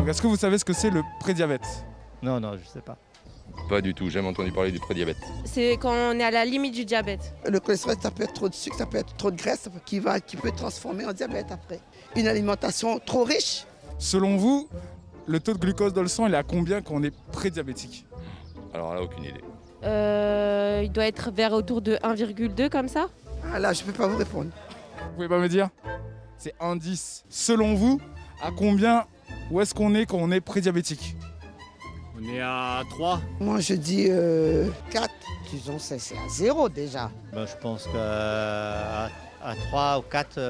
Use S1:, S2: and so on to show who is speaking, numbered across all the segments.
S1: Donc est-ce que vous savez ce que c'est le prédiabète?
S2: Non, non, je sais pas.
S3: Pas du tout, j'ai jamais entendu parler du prédiabète.
S4: C'est quand on est à la limite du diabète.
S5: Le cholestérol, ça peut être trop de sucre, ça peut être trop de graisse qui peut transformer en diabète après. Une alimentation trop riche.
S1: Selon vous, le taux de glucose dans le sang, il est à combien quand on est prédiabétique?
S3: Alors là, aucune idée.
S4: Il doit être vers autour de 1,2 comme ça.
S5: Ah là, je ne peux pas vous répondre.
S1: Vous pouvez pas me dire? C'est 1,10. Selon vous, à combien, où est-ce qu'on est quand on est prédiabétique?
S6: On est à 3.
S5: Moi, je dis 4.
S7: Disons, c'est à 0 déjà.
S2: Ben, je pense qu'à 3 ou 4...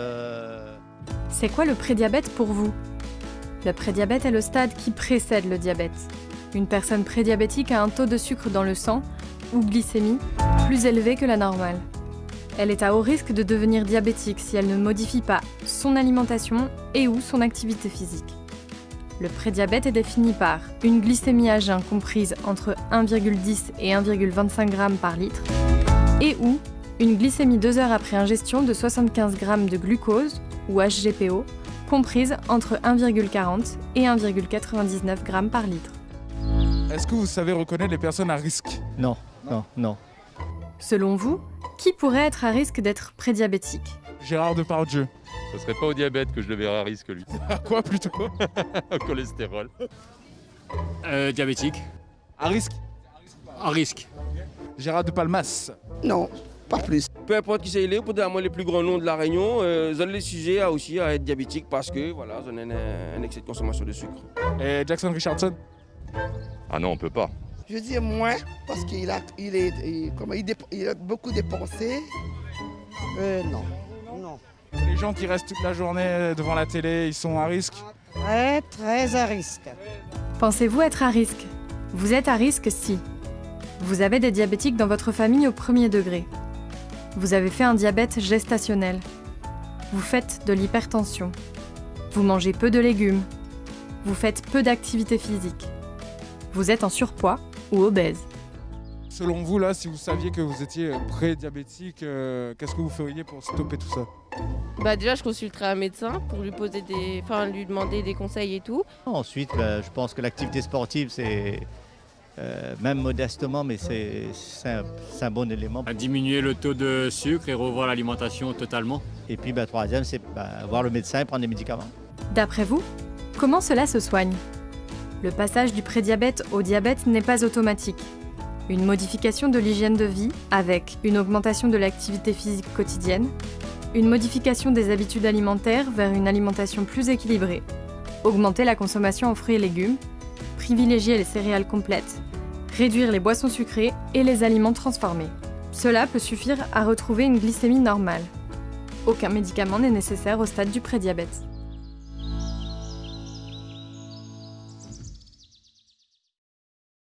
S8: C'est quoi le prédiabète pour vous? Le prédiabète est le stade qui précède le diabète. Une personne prédiabétique a un taux de sucre dans le sang, ou glycémie, plus élevé que la normale. Elle est à haut risque de devenir diabétique si elle ne modifie pas son alimentation et ou son activité physique. Le prédiabète est défini par une glycémie à jeun comprise entre 1,10 et 1,25 g par litre et ou une glycémie 2 heures après ingestion de 75 g de glucose ou HGPO comprise entre 1,40 et 1,99 g par litre.
S1: Est-ce que vous savez reconnaître les personnes à risque?
S2: Non, non, non.
S8: Selon vous, qui pourrait être à risque d'être prédiabétique?
S1: Gérard Depardieu.
S3: Ce serait pas au diabète que je le verrais à risque, lui.
S1: À quoi plutôt?
S3: Au cholestérol.
S6: Diabétique.
S1: À risque?
S6: À risque.
S1: Gérard de Palmas.
S5: Non, pas plus.
S9: Peu importe qui c'est, pour les plus grands noms de la Réunion, ils ont les sujets aussi à être diabétiques parce que voilà, ils ont un excès de consommation de sucre.
S1: Et Jackson Richardson?
S3: Ah non, on peut pas.
S5: Je dis moins parce qu'il a beaucoup dépensé. Non.
S7: Non.
S1: Les gens qui restent toute la journée devant la télé, ils sont à risque?
S7: Très, très à risque.
S8: Pensez-vous être à risque? Vous êtes à risque si vous avez des diabétiques dans votre famille au premier degré. Vous avez fait un diabète gestationnel. Vous faites de l'hypertension. Vous mangez peu de légumes. Vous faites peu d'activité physique. Vous êtes en surpoids ou obèse.
S1: Selon vous, là, si vous saviez que vous étiez prédiabétique, qu'est-ce que vous feriez pour stopper tout ça?
S4: Bah déjà, je consulterai un médecin pour lui lui demander des conseils et tout.
S2: Ensuite, je pense que l'activité sportive, c'est... même modestement, mais c'est un bon élément.
S6: À diminuer le taux de sucre et revoir l'alimentation totalement.
S2: Et puis, troisième, c'est voir le médecin et prendre des médicaments.
S8: D'après vous, comment cela se soigne? Le passage du prédiabète au diabète n'est pas automatique. Une modification de l'hygiène de vie avec une augmentation de l'activité physique quotidienne, une modification des habitudes alimentaires vers une alimentation plus équilibrée, augmenter la consommation en fruits et légumes, privilégier les céréales complètes, réduire les boissons sucrées et les aliments transformés. Cela peut suffire à retrouver une glycémie normale. Aucun médicament n'est nécessaire au stade du prédiabète.